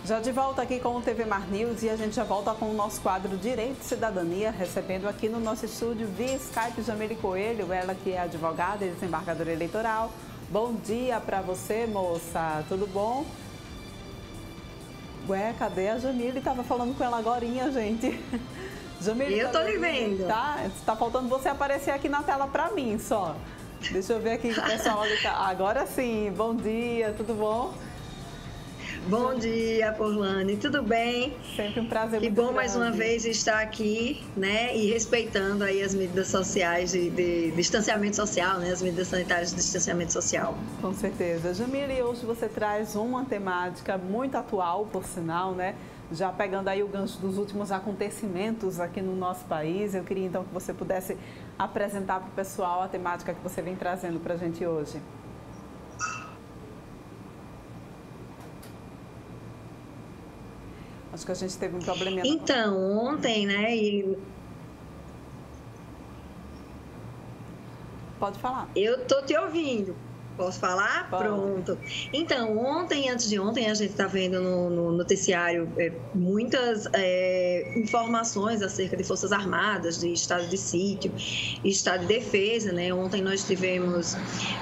Já de volta aqui com o TV Mar News e a gente já volta com o nosso quadro Direito e Cidadania, recebendo aqui no nosso estúdio via Skype Jamile Coelho, ela que é advogada e desembargadora eleitoral. Bom dia para você, moça, tudo bom? Ué, cadê a Jamile? Estava falando com ela agorinha, gente. Jamile, eu tô lhe vendo. Tá faltando você aparecer aqui na tela para mim só. Deixa eu ver aqui o pessoal. Agora sim, bom dia, tudo bom? Bom dia, Porlane, tudo bem? Sempre um prazer. Que bom mais uma vez estar aqui, né? E respeitando aí as medidas sociais de distanciamento social, né? As medidas sanitárias de distanciamento social. Com certeza. Jamile, hoje você traz uma temática muito atual, por sinal, né? Já pegando aí o gancho dos últimos acontecimentos aqui no nosso país, eu queria então que você pudesse apresentar para o pessoal a temática que você vem trazendo para a gente hoje. Acho que a gente teve um probleminha. Então, ontem, né? Pode falar. Eu tô te ouvindo. Posso falar? Pode. Pronto. Então, ontem, antes de ontem, a gente está vendo no noticiário muitas informações acerca de Forças Armadas, de estado de sítio e estado de defesa, né? Ontem nós tivemos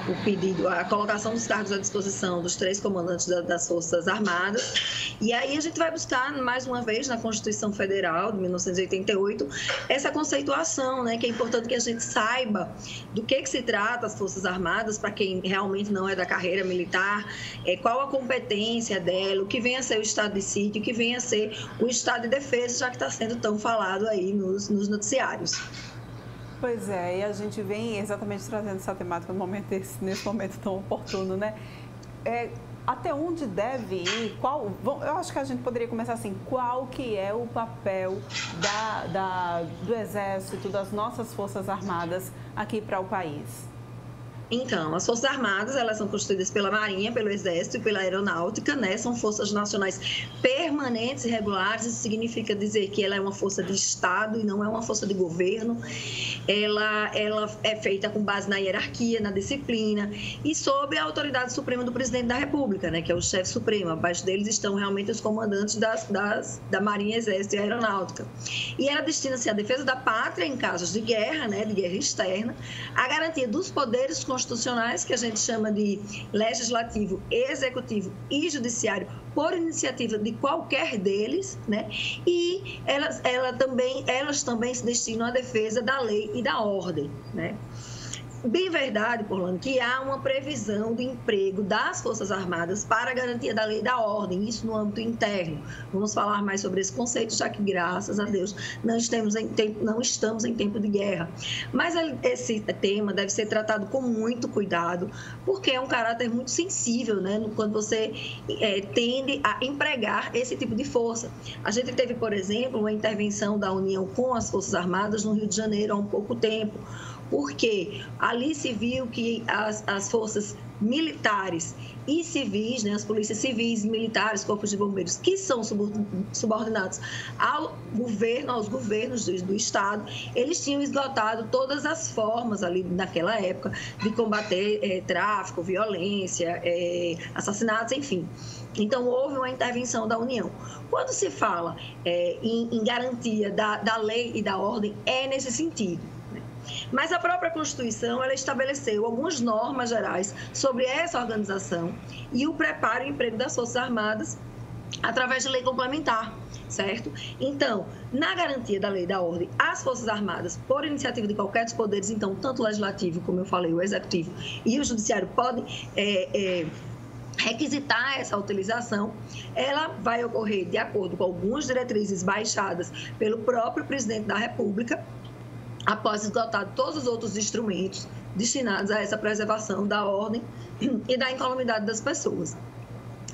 o pedido, a colocação dos cargos à disposição dos 3 comandantes das Forças Armadas. E aí a gente vai buscar, mais uma vez, na Constituição Federal de 1988, essa conceituação, né? Que é importante que a gente saiba do que se trata as Forças Armadas, para quem realmente não é da carreira militar, qual a competência dela, o que vem a ser o estado de sítio, o que vem a ser o estado de defesa, já que está sendo tão falado aí nos noticiários. Pois é, e a gente vem exatamente trazendo essa temática nesse momento tão oportuno, né? Até onde deve ir? Eu acho que a gente poderia começar assim, qual que é o papel do Exército, das nossas Forças Armadas aqui para o país? Então, as Forças Armadas, elas são constituídas pela Marinha, pelo Exército e pela Aeronáutica, né? São forças nacionais permanentes e regulares. Isso significa dizer que ela é uma força de Estado e não é uma força de governo. Ela é feita com base na hierarquia, na disciplina e sob a autoridade suprema do Presidente da República, né? Que é o chefe supremo. Abaixo deles estão realmente os comandantes da Marinha, Exército e Aeronáutica. E ela destina-se à defesa da pátria em casos de guerra, né? De guerra externa, a garantia dos poderes constitucionais, que a gente chama de legislativo, executivo e judiciário, por iniciativa de qualquer deles, né? E elas também se destinam à defesa da lei e da ordem, né? Bem verdade, Porlane, que há uma previsão de emprego das Forças Armadas para a garantia da lei e da ordem, isso no âmbito interno. Vamos falar mais sobre esse conceito, já que, graças a Deus, não estamos em tempo de guerra. Mas esse tema deve ser tratado com muito cuidado, porque é um caráter muito sensível, né? Quando você tende a empregar esse tipo de força. A gente teve, por exemplo, uma intervenção da União com as Forças Armadas no Rio de Janeiro há um pouco tempo, porque ali se viu que as forças militares e civis, né, as polícias civis, militares, corpos de bombeiros, que são subordinados aos governos do Estado, eles tinham esgotado todas as formas ali naquela época de combater tráfico, violência, assassinatos, enfim. Então, houve uma intervenção da União. Quando se fala em garantia da lei e da ordem, é nesse sentido. Mas a própria Constituição, ela estabeleceu algumas normas gerais sobre essa organização e o preparo e emprego das Forças Armadas através de lei complementar, certo? Então, na garantia da lei e da ordem, as Forças Armadas, por iniciativa de qualquer dos poderes, então, tanto o Legislativo, como eu falei, o Executivo e o Judiciário podem requisitar essa utilização, ela vai ocorrer de acordo com algumas diretrizes baixadas pelo próprio Presidente da República, após esgotar todos os outros instrumentos destinados a essa preservação da ordem e da incolumidade das pessoas,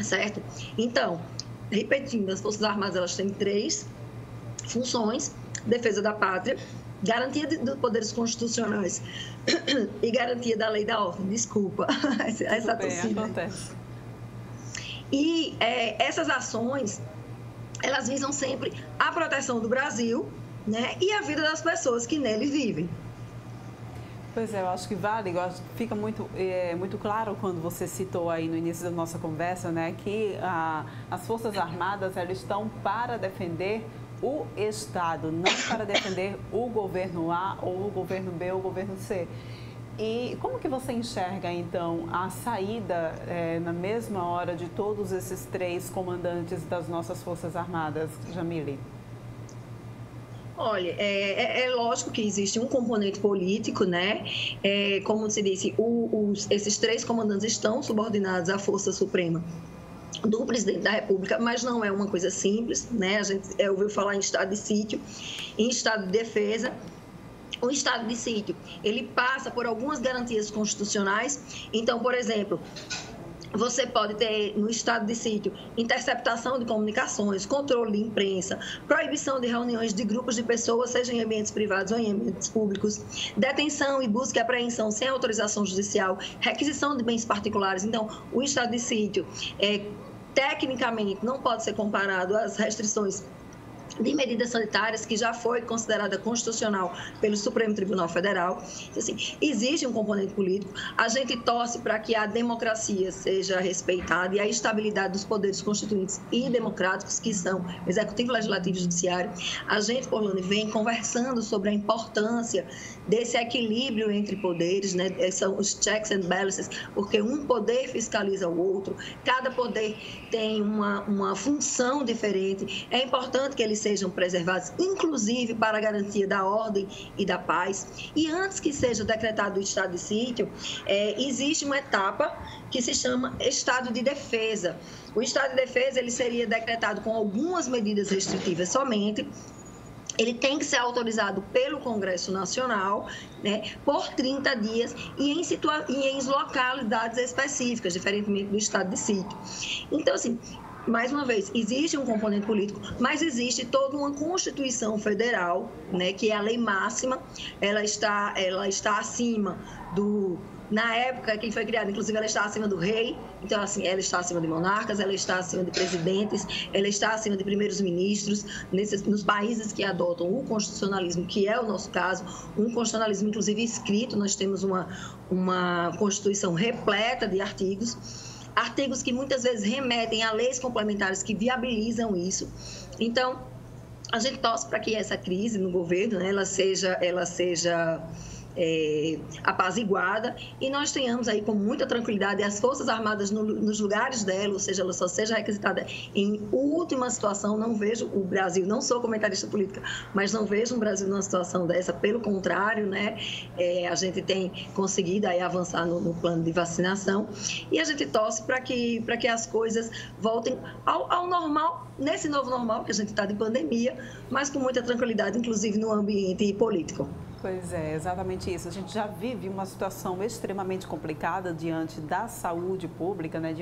certo? Então, repetindo, as Forças Armadas, elas têm 3 funções: defesa da pátria, garantia dos poderes constitucionais e garantia da lei e da ordem. Desculpa, essa tossida. Acontece. E essas ações, elas visam sempre a proteção do Brasil, né, e a vida das pessoas que nele vivem. Pois é, eu acho que vale, fica muito claro quando você citou aí no início da nossa conversa, né, que as Forças Armadas, elas estão para defender o Estado, não para defender o governo A ou o governo B ou o governo C. E como que você enxerga, então, a saída na mesma hora de todos esses 3 comandantes das nossas Forças Armadas, Jamile? Olha, é lógico que existe um componente político, né? Como você disse, esses 3 comandantes estão subordinados à Força Suprema do presidente da República, mas não é uma coisa simples, né? A gente ouviu falar em estado de sítio, em estado de defesa. O estado de sítio, ele passa por algumas garantias constitucionais. Então, por exemplo, você pode ter no estado de sítio interceptação de comunicações, controle de imprensa, proibição de reuniões de grupos de pessoas, seja em ambientes privados ou em ambientes públicos, detenção e busca e apreensão sem autorização judicial, requisição de bens particulares. Então, o estado de sítio, tecnicamente, não pode ser comparado às restrições de medidas sanitárias, que já foi considerada constitucional pelo Supremo Tribunal Federal. Assim, existe um componente político. A gente torce para que a democracia seja respeitada e a estabilidade dos poderes constituintes e democráticos, que são Executivo, Legislativo e Judiciário. A gente, Orlando, vem conversando sobre a importância desse equilíbrio entre poderes, né? São os checks and balances, porque um poder fiscaliza o outro, cada poder tem uma função diferente. É importante que eles sejam preservados, inclusive para a garantia da ordem e da paz. E antes que seja decretado o estado de sítio, existe uma etapa que se chama estado de defesa. O estado de defesa, ele seria decretado com algumas medidas restritivas somente. Ele tem que ser autorizado pelo Congresso Nacional, né, por 30 dias e em localidades específicas, diferentemente do estado de sítio. Então, assim, mais uma vez, existe um componente político, mas existe toda uma Constituição Federal, né, que é a lei máxima, ela está acima do... Na época que foi criada, inclusive, ela está acima do rei, então, assim, ela está acima de monarcas, ela está acima de presidentes, ela está acima de primeiros ministros, nos países que adotam o constitucionalismo, que é o nosso caso, um constitucionalismo, inclusive, escrito. Nós temos uma Constituição repleta de artigos que muitas vezes remetem a leis complementares que viabilizam isso. Então, a gente torce para que essa crise no governo, né, ela seja apaziguada e nós tenhamos aí com muita tranquilidade as Forças Armadas nos lugares dela, ou seja, ela só seja requisitada em última situação. Não vejo o Brasil, não sou comentarista política, mas não vejo um Brasil numa situação dessa, pelo contrário, né? A gente tem conseguido aí avançar no plano de vacinação e a gente torce para que as coisas voltem ao normal, nesse novo normal que a gente está de pandemia, mas com muita tranquilidade, inclusive no ambiente político. Pois é, exatamente isso. A gente já vive uma situação extremamente complicada diante da saúde pública, né?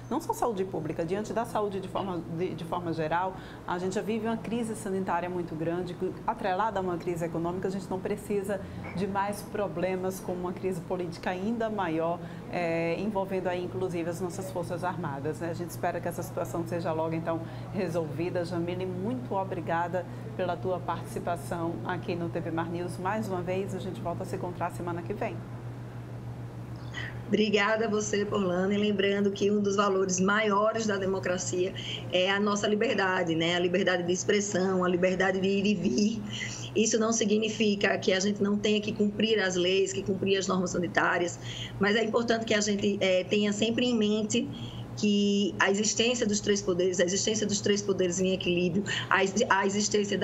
Não só saúde pública, diante da saúde de forma geral. A gente já vive uma crise sanitária muito grande, atrelada a uma crise econômica. A gente não precisa de mais problemas com uma crise política ainda maior, envolvendo aí, inclusive, as nossas Forças Armadas, né? A gente espera que essa situação seja logo, então, resolvida. Jamile, muito obrigada pela tua participação aqui no TV Mar News. Mais uma vez, a gente volta a se encontrar semana que vem. Obrigada a você, Orlando, e lembrando que um dos valores maiores da democracia é a nossa liberdade, né? A liberdade de expressão, a liberdade de ir e vir. Isso não significa que a gente não tenha que cumprir as leis, que cumprir as normas sanitárias, mas é importante que a gente tenha sempre em mente que a existência dos 3 poderes, a existência dos 3 poderes em equilíbrio, a existência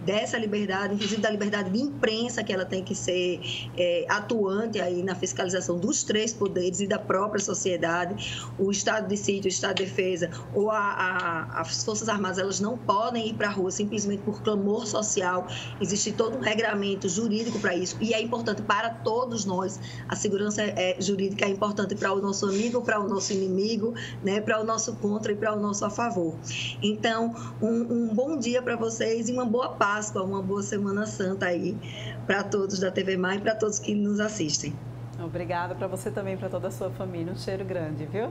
dessa liberdade, inclusive da liberdade de imprensa, que ela tem que ser atuante aí na fiscalização dos 3 poderes e da própria sociedade. O estado de sítio, o estado de defesa ou as Forças Armadas, elas não podem ir para a rua simplesmente por clamor social. Existe todo um regramento jurídico para isso e é importante para todos nós. A segurança jurídica é importante para o nosso amigo, para o nosso inimigo, né, para o nosso contra e para o nosso a favor. Então, um bom dia para vocês e uma boa Páscoa, uma boa Semana Santa aí para todos da TV Mar e para todos que nos assistem. Obrigada para você também, para toda a sua família. Um cheiro grande, viu?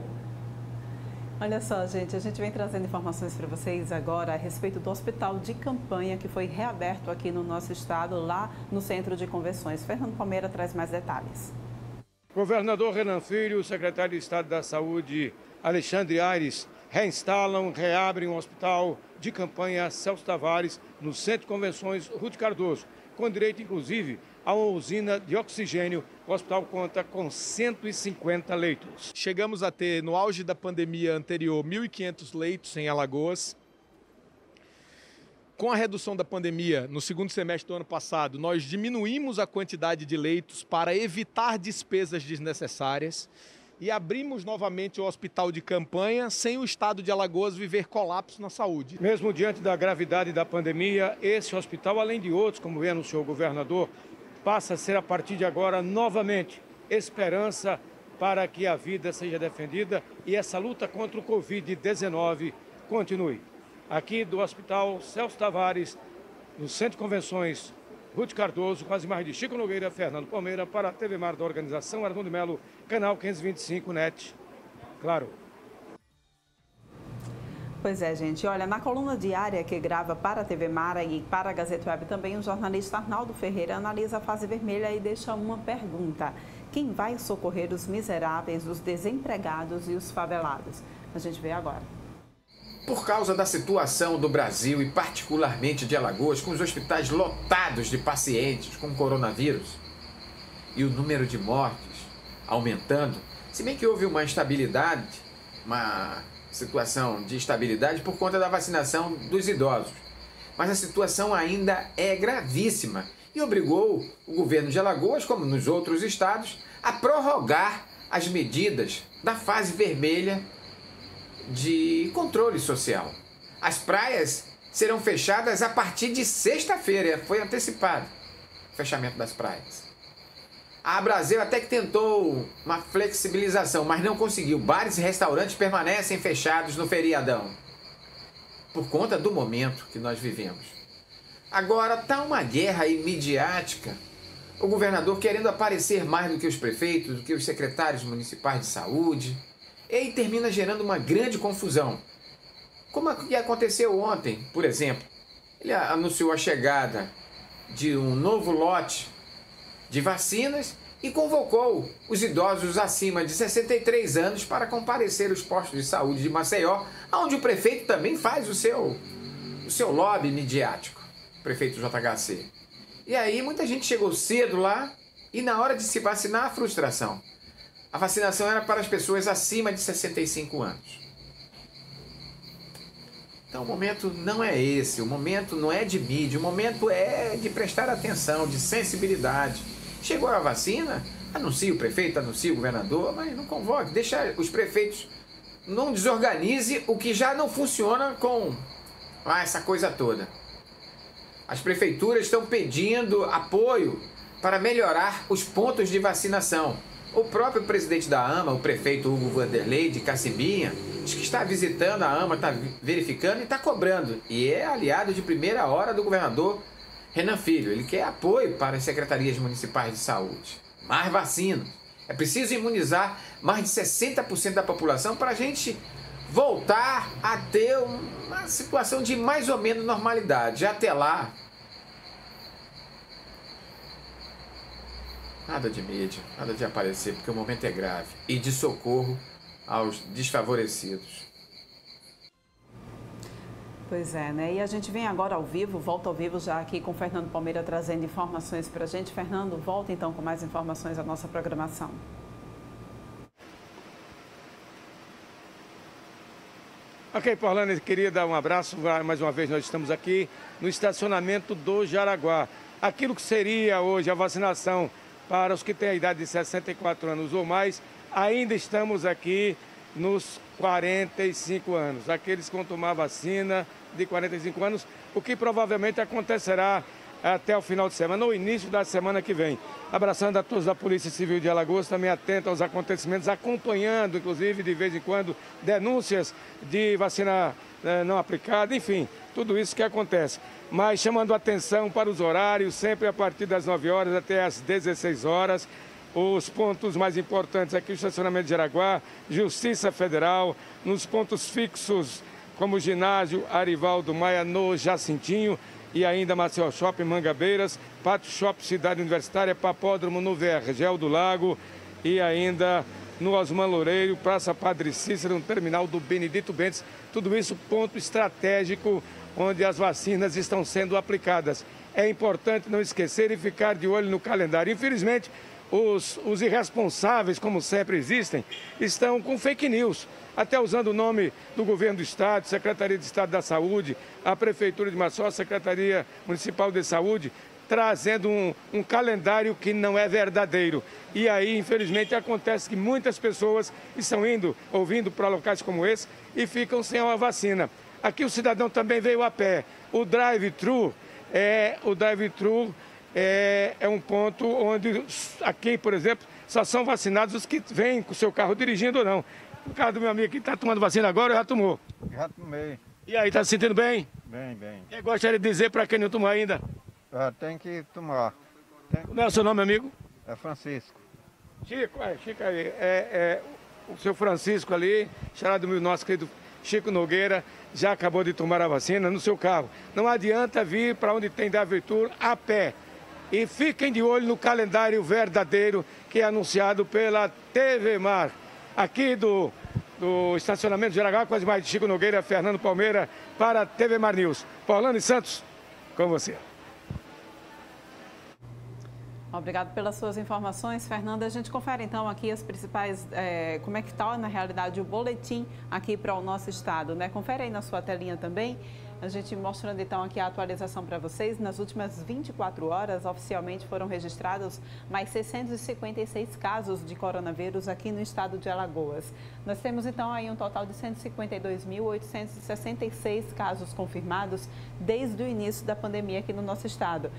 Olha só, gente, a gente vem trazendo informações para vocês agora a respeito do hospital de campanha que foi reaberto aqui no nosso estado, lá no Centro de Convenções. Fernando Palmeira traz mais detalhes. Governador Renan Filho, secretário de Estado da Saúde, Alexandre Aires, reabrem o hospital de campanha Celso Tavares, no Centro de Convenções Ruth Cardoso, com direito, inclusive, a uma usina de oxigênio. O hospital conta com 150 leitos. Chegamos a ter, no auge da pandemia anterior, 1.500 leitos em Alagoas. Com a redução da pandemia, no segundo semestre do ano passado, nós diminuímos a quantidade de leitos para evitar despesas desnecessárias e abrimos novamente o hospital de campanha sem o estado de Alagoas viver colapso na saúde. Mesmo diante da gravidade da pandemia, esse hospital, além de outros, como bem anunciou o governador, passa a ser a partir de agora novamente esperança para que a vida seja defendida e essa luta contra o Covid-19 continue. Aqui do Hospital Celso Tavares, no Centro de Convenções Ruth Cardoso, com as imagens de Chico Nogueira, Fernando Palmeira, para a TV Mar da organização Arnaldo Melo, canal 525 NET. Claro. Pois é, gente. Olha, na coluna diária que grava para a TV Mara e para a Gazeta Web também, o jornalista Arnaldo Ferreira analisa a fase vermelha e deixa uma pergunta. Quem vai socorrer os miseráveis, os desempregados e os favelados? A gente vê agora. Por causa da situação do Brasil e particularmente de Alagoas, com os hospitais lotados de pacientes com coronavírus e o número de mortes aumentando, se bem que houve uma estabilidade, uma situação de estabilidade por conta da vacinação dos idosos. Mas a situação ainda é gravíssima e obrigou o governo de Alagoas, como nos outros estados, a prorrogar as medidas da fase vermelha de controle social. As praias serão fechadas a partir de sexta-feira, foi antecipado o fechamento das praias. A Brasil até que tentou uma flexibilização, mas não conseguiu. Bares e restaurantes permanecem fechados no feriadão, por conta do momento que nós vivemos. Agora está uma guerra aí midiática, o governador querendo aparecer mais do que os prefeitos, do que os secretários municipais de saúde, e aí termina gerando uma grande confusão. Como aconteceu ontem, por exemplo, ele anunciou a chegada de um novo lote de vacinas e convocou os idosos acima de 63 anos para comparecer aos postos de saúde de Maceió, onde o prefeito também faz o seu lobby midiático, o prefeito JHC. E aí muita gente chegou cedo lá e na hora de se vacinar, a frustração. A vacinação era para as pessoas acima de 65 anos. Então o momento não é esse, o momento não é de mídia, o momento é de prestar atenção, de sensibilidade. Chegou a vacina, anuncia o prefeito, anuncia o governador, mas não convoque, deixa os prefeitos, não desorganize o que já não funciona com essa coisa toda. As prefeituras estão pedindo apoio para melhorar os pontos de vacinação. O próprio presidente da AMA, o prefeito Hugo Vanderlei de Cacimbinha, diz que está visitando a AMA, está verificando e está cobrando. E é aliado de primeira hora do governador Renan Filho. Ele quer apoio para as secretarias municipais de saúde. Mais vacinas. É preciso imunizar mais de 60% da população para a gente voltar a ter uma situação de mais ou menos normalidade. Até lá, nada de mídia, nada de aparecer, porque o momento é grave. E de socorro aos desfavorecidos. Pois é, né? E a gente vem agora ao vivo, volta ao vivo já aqui com o Fernando Palmeira trazendo informações para a gente. Fernando, volta então com mais informações à nossa programação. Ok, Paulane, queria dar um abraço. Mais uma vez nós estamos aqui no estacionamento do Jaraguá. Aquilo que seria hoje a vacinação para os que têm a idade de 64 anos ou mais, ainda estamos aqui nos 45 anos. Aqueles que vão tomar vacina de 45 anos, o que provavelmente acontecerá até o final de semana, no início da semana que vem. Abraçando a todos da Polícia Civil de Alagoas, também atento aos acontecimentos, acompanhando, inclusive, de vez em quando, denúncias de vacina não aplicada, enfim, tudo isso que acontece. Mas chamando atenção para os horários, sempre a partir das 9 horas até as 16 horas, os pontos mais importantes aqui, o estacionamento de Jaraguá, Justiça Federal, nos pontos fixos como o ginásio Arivaldo Maia no Jacintinho e ainda Maceió Shopping, Mangabeiras, Pátio Shopping Cidade Universitária, Papódromo no Vergel do Lago e ainda no Osman Loureiro, Praça Padre Cícero, no terminal do Benedito Bentes. Tudo isso ponto estratégico onde as vacinas estão sendo aplicadas. É importante não esquecer e ficar de olho no calendário. Infelizmente, os irresponsáveis, como sempre existem, estão com fake news, até usando o nome do governo do Estado, Secretaria de Estado da Saúde, a Prefeitura de Maceió, Secretaria Municipal de Saúde, trazendo um calendário que não é verdadeiro. E aí, infelizmente, acontece que muitas pessoas estão ouvindo para locais como esse e ficam sem uma vacina. Aqui o cidadão também veio a pé. O drive-thru é um ponto onde aqui, por exemplo, só são vacinados os que vêm com o seu carro dirigindo ou não. O caso do meu amigo que está tomando vacina agora, já tomou? Já tomei. E aí, está se sentindo bem? Bem. Eu gostaria de dizer para quem não tomou ainda? Tem que tomar. Como é o seu nome, amigo? É Francisco. Chico aí. O seu Francisco ali, xará do nosso querido Chico Nogueira, já acabou de tomar a vacina no seu carro. Não adianta vir para onde tem drive-thru a pé. E fiquem de olho no calendário verdadeiro que é anunciado pela TV Mar. Aqui do estacionamento de Jaraguá, com as imagens de Chico Nogueira, Fernando Palmeira, para a TV Mar News. Paulano e Santos, com você. Obrigado pelas suas informações, Fernanda. A gente confere então aqui as principais, como é que está na realidade o boletim aqui para o nosso estado, né? Confere aí na sua telinha também. A gente mostrando então aqui a atualização para vocês. Nas últimas 24 horas, oficialmente foram registrados mais 656 casos de coronavírus aqui no estado de Alagoas. Nós temos então aí um total de 152.866 casos confirmados desde o início da pandemia aqui no nosso estado.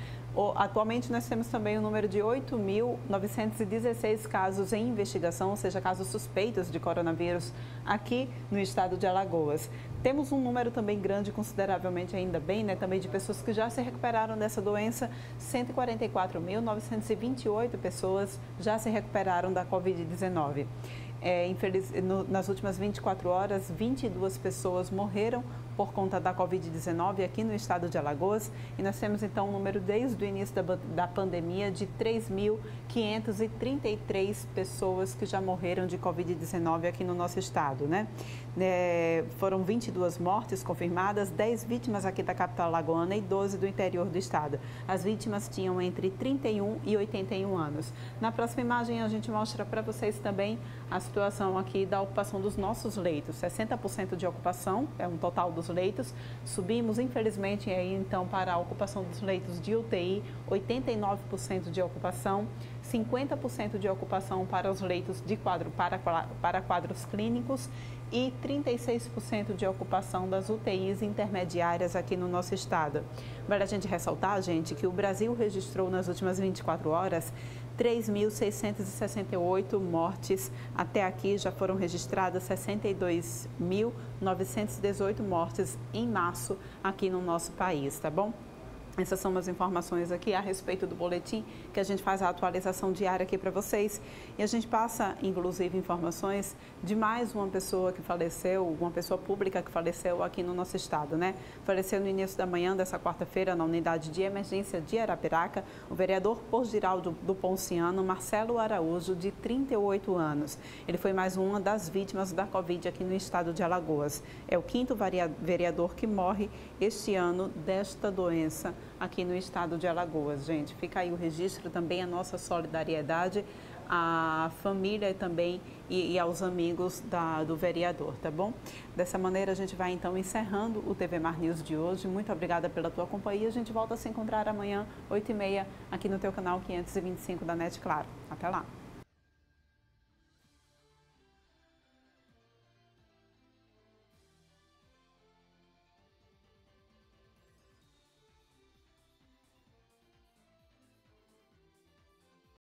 Atualmente nós temos também o número de 8.916 casos em investigação, ou seja, casos suspeitos de coronavírus aqui no estado de Alagoas. Temos um número também grande, consideravelmente ainda bem, né, também de pessoas que já se recuperaram dessa doença. 144.928 pessoas já se recuperaram da Covid-19. Nas últimas 24 horas, 22 pessoas morreram por conta da Covid-19 aqui no estado de Alagoas. E nós temos, então, um número desde o início da pandemia de 3.533 pessoas que já morreram de Covid-19 aqui no nosso estado, né? Foram 22 mortes confirmadas, 10 vítimas aqui da capital alagoana e 12 do interior do estado. As vítimas tinham entre 31 e 81 anos. Na próxima imagem, a gente mostra para vocês também a situação aqui da ocupação dos nossos leitos. 60% de ocupação, é um total dos leitos. Subimos, infelizmente, aí então para a ocupação dos leitos de UTI, 89% de ocupação, 50% de ocupação para os leitos de para quadros clínicos e 36% de ocupação das UTIs intermediárias aqui no nosso estado. Vale a gente ressaltar, gente, que o Brasil registrou nas últimas 24 horas 3.668 mortes. Até aqui já foram registradas 62.918 mortes em março aqui no nosso país, tá bom? Essas são as informações aqui a respeito do boletim, que a gente faz a atualização diária aqui para vocês. E a gente passa, inclusive, informações de mais uma pessoa que faleceu, uma pessoa pública que faleceu aqui no nosso estado, né? Faleceu no início da manhã dessa quarta-feira na unidade de emergência de Arapiraca, o vereador por Giraldo do Ponciano, Marcelo Araújo, de 38 anos. Ele foi mais uma das vítimas da Covid aqui no estado de Alagoas. É o quinto vereador que morre este ano desta doença aqui no estado de Alagoas, gente. Fica aí o registro, também a nossa solidariedade à família também e aos amigos do vereador, tá bom? Dessa maneira a gente vai então encerrando o TV Mar News de hoje. Muito obrigada pela tua companhia. A gente volta a se encontrar amanhã, 8h30, aqui no teu canal 525 da NET Claro. Até lá!